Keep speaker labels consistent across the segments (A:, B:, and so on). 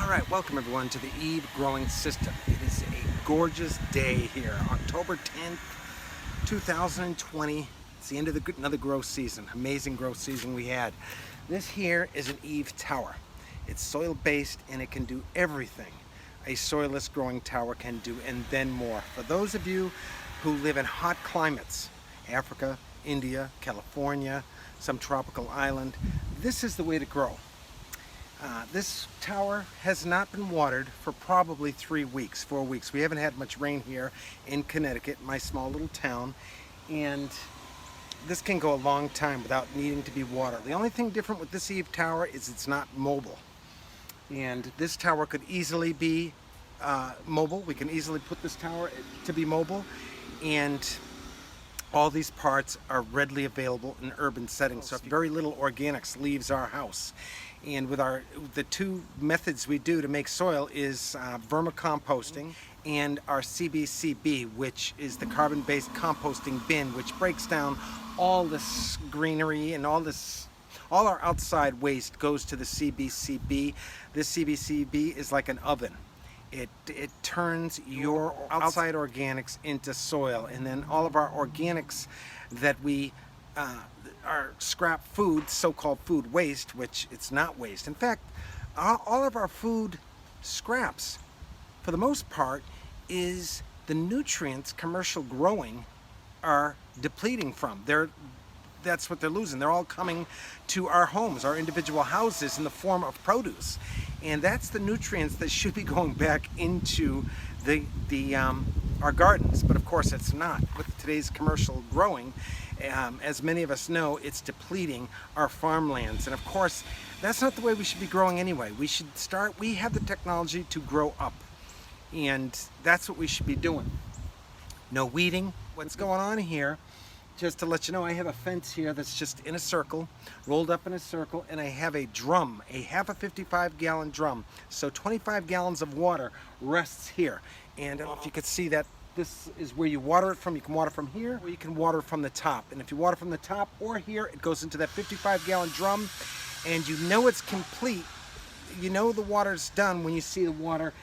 A: All right, welcome everyone to the Eve growing system. It is a gorgeous day here, October 10th, 2020. It's the end of another growth season, amazing growth season we had. This here is an Eve tower. It's soil based and it can do everything a soilless growing tower can do and then more. For those of you who live in hot climates, Africa, India, California, some tropical island, this is the way to grow. This tower has not been watered for probably 4 weeks. We haven't had much rain here in Connecticut, my small little town, and this can go a long time without needing to be watered. The only thing different with this Eve tower is it's not mobile. And this tower could easily be mobile. We can easily put this tower to be mobile, and all these parts are readily available in urban settings. So very little organics leaves our house. And with the two methods we do to make soil is vermicomposting and our CBCB, which is the carbon-based composting bin, which breaks down all this greenery and all our outside waste goes to the CBCB. This CBCB is like an oven. It turns your outside organics into soil, and then all of our organics that we our scrap food, so-called food waste, which it's not waste. In fact, all of our food scraps, for the most part, is the nutrients commercial growing are depleting from. That's what they're losing. They're all coming to our homes, our individual houses, in the form of produce. And that's the nutrients that should be going back into our gardens. But of course it's not. With today's commercial growing, as many of us know, it's depleting our farmlands. And of course, that's not the way we should be growing anyway. We have the technology to grow up. And that's what we should be doing. No weeding. What's going on here, just to let you know, I have a fence here that's just in a circle, rolled up in a circle, and I have a drum, a half a 55-gallon drum. So 25 gallons of water rests here. And I don't know if you could see that. This is where you water it from. You can water from here, or you can water from the top. And if you water from the top or here, it goes into that 55-gallon drum, and you know it's complete. You know the water's done when you see the water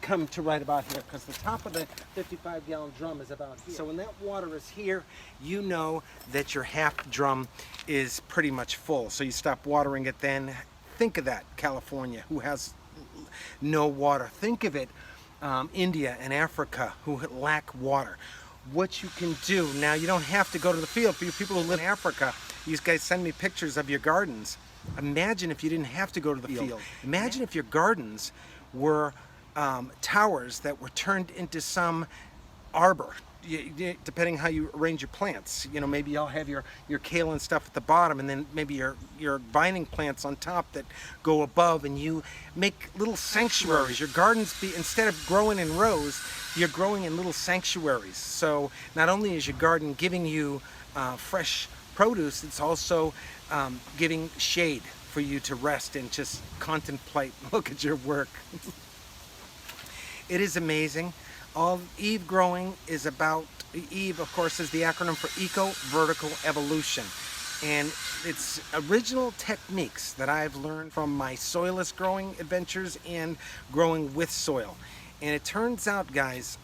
A: come to right about here, because the top of the 55-gallon drum is about here. So when that water is here, you know that your half drum is pretty much full. So you stop watering it then. Think of that, California, who has no water. Think of it, India and Africa, who lack water. What you can do, now you don't have to go to the field. For you people who live in Africa, you guys send me pictures of your gardens. Imagine if you didn't have to go to the field. Imagine if your gardens were towers that were turned into some arbor, depending how you arrange your plants. You know, maybe you'll have your kale and stuff at the bottom, and then maybe your vining plants on top that go above, and you make little sanctuaries. Your gardens, instead of growing in rows, you're growing in little sanctuaries. So not only is your garden giving you fresh produce, it's also giving shade for you to rest and just contemplate, look at your work. It is amazing. All Eve growing is about, Eve of course is the acronym for eco-vertical evolution. And it's original techniques that I've learned from my soilless growing adventures and growing with soil. And it turns out, guys,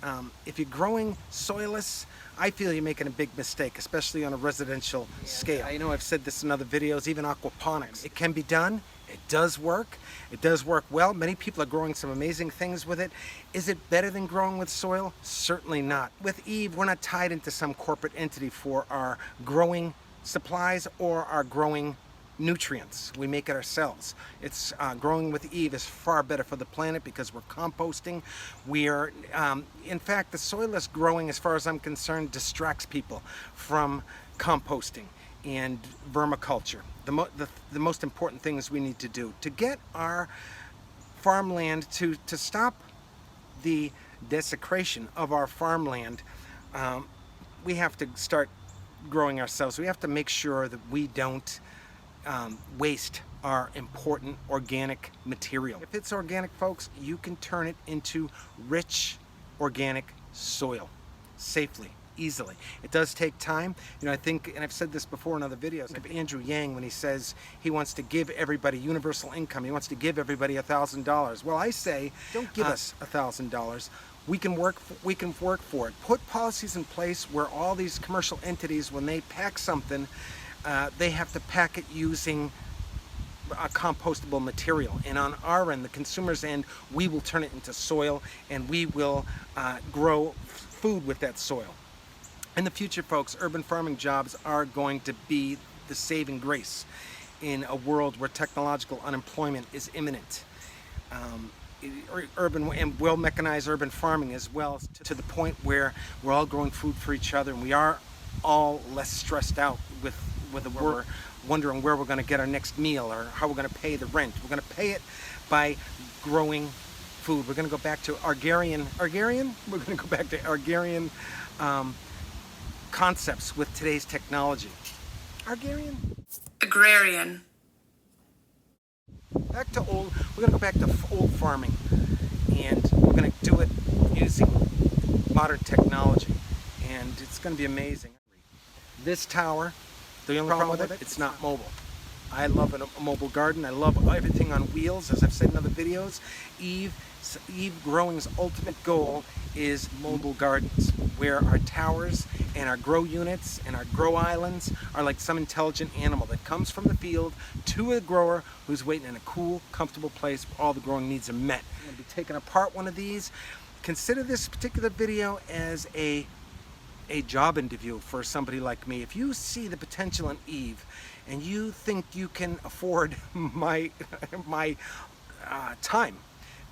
A: if you're growing soilless, I feel you're making a big mistake, especially on a residential scale. I know I've said this in other videos, even aquaponics. It can be done. It does work. It does work well. Many people are growing some amazing things with it. Is it better than growing with soil? Certainly not. With Eve, we're not tied into some corporate entity for our growing supplies or our growing nutrients. We make it ourselves. It's growing with Eve is far better for the planet because we're composting. We are, in fact, the soilless growing, as far as I'm concerned, distracts people from composting and vermiculture. The most important things we need to do to get our farmland to stop the desecration of our farmland, we have to start growing ourselves. We have to make sure that we don't waste our important organic material. If it's organic, folks, you can turn it into rich organic soil safely, easily. It does take time. You know, I think, and I've said this before in other videos, of Andrew Yang when he says he wants to give everybody universal income. He wants to give everybody $1,000. Well, I say, don't give us $1,000. We can work for it. Put policies in place where all these commercial entities, when they pack something, they have to pack it using a compostable material, and on our end, the consumer's end, we will turn it into soil, and we will grow food with that soil. In the future, folks, urban farming jobs are going to be the saving grace in a world where technological unemployment is imminent. Urban and well-mechanized urban farming as well, to the point where we're all growing food for each other, and we are all less stressed out with the we're wondering where we're going to get our next meal or how we're going to pay the rent. We're going to pay it by growing food. We're going to go back to agrarian. We're going to go back to agrarian concepts with today's technology. Agrarian. Back to old. We're going to go back to old farming, and we're going to do it using modern technology, and it's going to be amazing. This tower, the only problem with it, it's not mobile. I love a mobile garden. I love everything on wheels, as I've said in other videos. Eve Growing's ultimate goal is mobile gardens, where our towers and our grow units and our grow islands are like some intelligent animal that comes from the field to a grower who's waiting in a cool, comfortable place where all the growing needs are met. I'm going to be taking apart one of these. Consider this particular video as a job interview for somebody like me. If you see the potential in Eve and you think you can afford my time,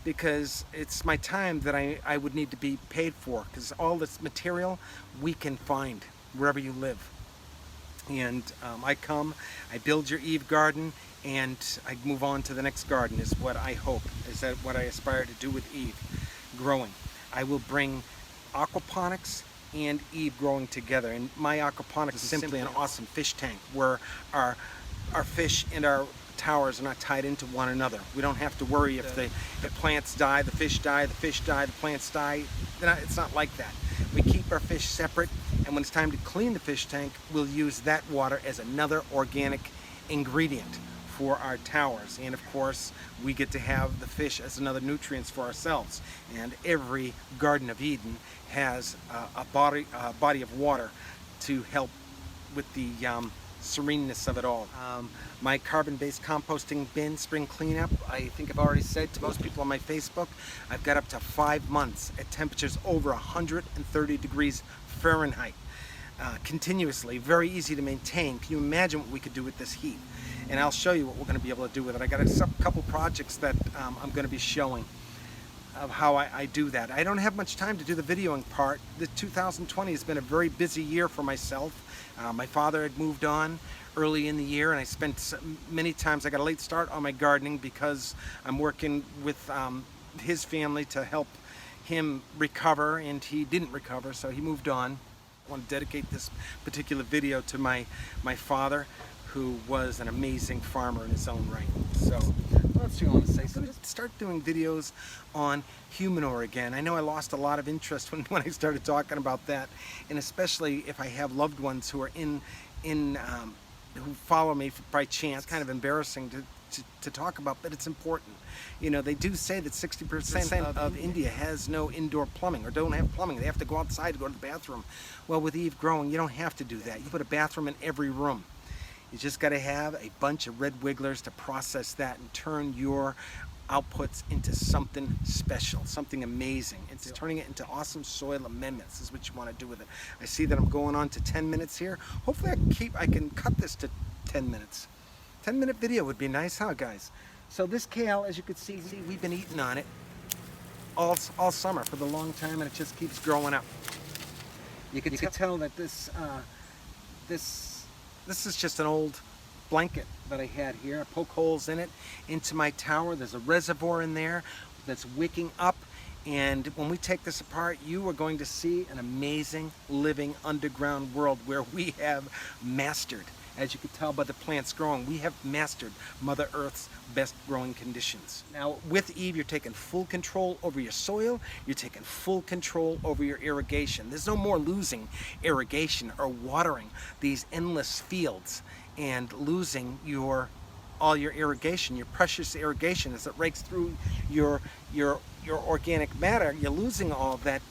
A: because it's my time that I would need to be paid for, because all this material we can find wherever you live. And I build your Eve garden, and I move on to the next garden, is what I hope, is that what I aspire to do with Eve Growing. I will bring aquaponics and Eve Growing together, and my aquaponics is simply an awesome fish tank where our fish and our towers are not tied into one another. We don't have to worry if the plants die, the fish die, the fish die, the plants die. It's not like that. We keep our fish separate, and when it's time to clean the fish tank, we'll use that water as another organic ingredient for our towers. And of course, we get to have the fish as another nutrients for ourselves. And every Garden of Eden has a body of water to help with the sereneness of it all. My carbon-based composting bin spring cleanup, I think I've already said to most people on my Facebook, I've got up to 5 months at temperatures over 130 degrees Fahrenheit. Continuously, very easy to maintain. Can you imagine what we could do with this heat? And I'll show you what we're going to be able to do with it. I got a couple projects that I'm going to be showing of how I do that. I don't have much time to do the videoing part. The 2020 has been a very busy year for myself. My father had moved on early in the year, and I spent many times, I got a late start on my gardening because I'm working with his family to help him recover, and he didn't recover, so he moved on. I want to dedicate this particular video to my father, who was an amazing farmer in his own right. So, what else do you want to say? So, start doing videos on humanure again. I know I lost a lot of interest when I started talking about that, and especially if I have loved ones who are who follow me by chance. It's kind of embarrassing to talk about, but it's important. You know, they do say that 60% of India has no indoor plumbing, or don't have plumbing. They have to go outside to go to the bathroom. Well, with Eve Growing, you don't have to do that. You put a bathroom in every room. You just got to have a bunch of red wigglers to process that and turn your outputs into something special, something amazing. It's turning it into awesome soil amendments is what you want to do with it. I see that I'm going on to 10 minutes here. Hopefully I can cut this to 10 minutes. 10-minute video would be nice, huh, guys? So this kale, as you can see, we've been eating on it all summer for the long time, and it just keeps growing up. You can tell that this is just an old blanket that I had here. I poke holes in it into my tower. There's a reservoir in there that's wicking up, and when we take this apart, you are going to see an amazing living underground world where we have mastered As you can tell by the plants growing, we have mastered Mother Earth's best growing conditions. Now with Eve, you're taking full control over your soil, you're taking full control over your irrigation. There's no more losing irrigation or watering these endless fields and losing all your irrigation, your precious irrigation as it rakes through your organic matter. You're losing all that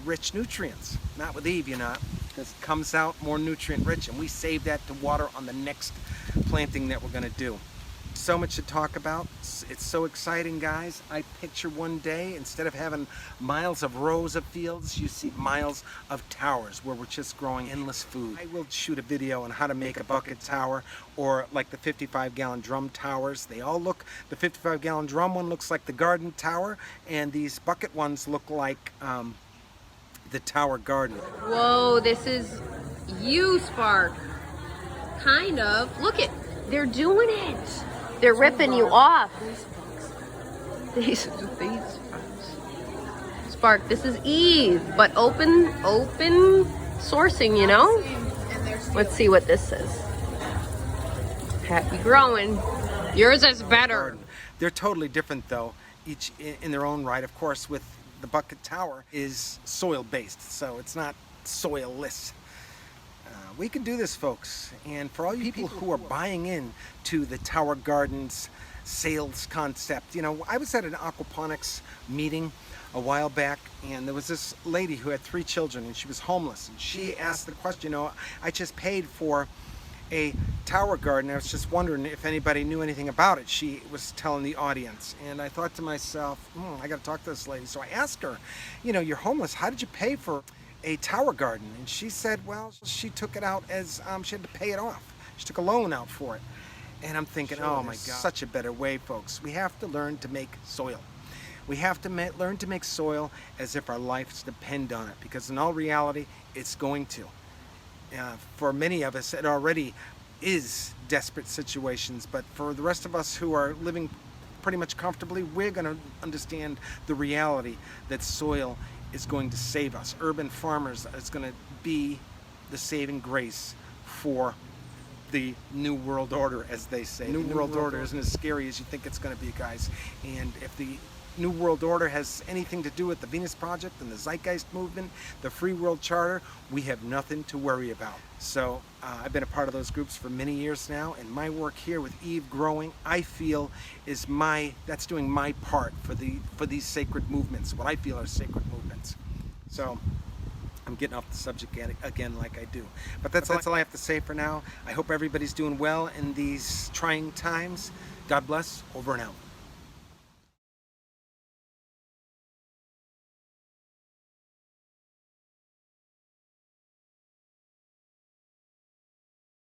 A: rich nutrients. Not with Eve, you're not, because it comes out more nutrient rich, and we save that to water on the next planting that we're going to do. So much to talk about. It's so exciting, guys. I picture one day, instead of having miles of rows of fields, you see miles of towers where we're just growing endless food. I will shoot a video on how to make a bucket tower, or like the 55-gallon drum towers. They all look, the 55-gallon drum one looks like the garden tower, and these bucket ones look like the tower garden.
B: Whoa, this is you, Spark. Kind of. Look at, they're doing it. They're ripping you off. These Spark, this is Eve, but open sourcing, you know? Let's see what this says. Happy growing. Yours is better.
A: They're totally different though, each in their own right. Of course, with the bucket tower is soil-based, so it's not soil-less. We can do this, folks, and for all you people who are buying in to the tower gardens sales concept, you know, I was at an aquaponics meeting a while back, and there was this lady who had 3 children, and she was homeless, and she asked the question, you know, I just paid for a tower garden. I was just wondering if anybody knew anything about it. She was telling the audience, and I thought to myself, I got to talk to this lady. So I asked her, you know, you're homeless, how did you pay for a tower garden? And she said, well, she took it out as she had to pay it off. She took a loan out for it. And I'm thinking, oh my God, such a better way, folks. We have to learn to make soil. We have to learn to make soil as if our lives depend on it, because in all reality, it's going to. For many of us, it already is desperate situations, but for the rest of us who are living pretty much comfortably, we're going to understand the reality that soil is going to save us. Urban farmers is going to be the saving grace for the New World Order, as they say. New World Order isn't as scary as you think it's going to be, guys. And if the New World Order has anything to do with the Venus Project and the Zeitgeist movement, the Free World Charter, we have nothing to worry about. So I've been a part of those groups for many years now, and my work here with Eve Growing, I feel is that's doing my part for these sacred movements, what I feel are sacred movements. So I'm getting off the subject again like I do. But that's all I have to say for now. I hope everybody's doing well in these trying times. God bless. Over and out.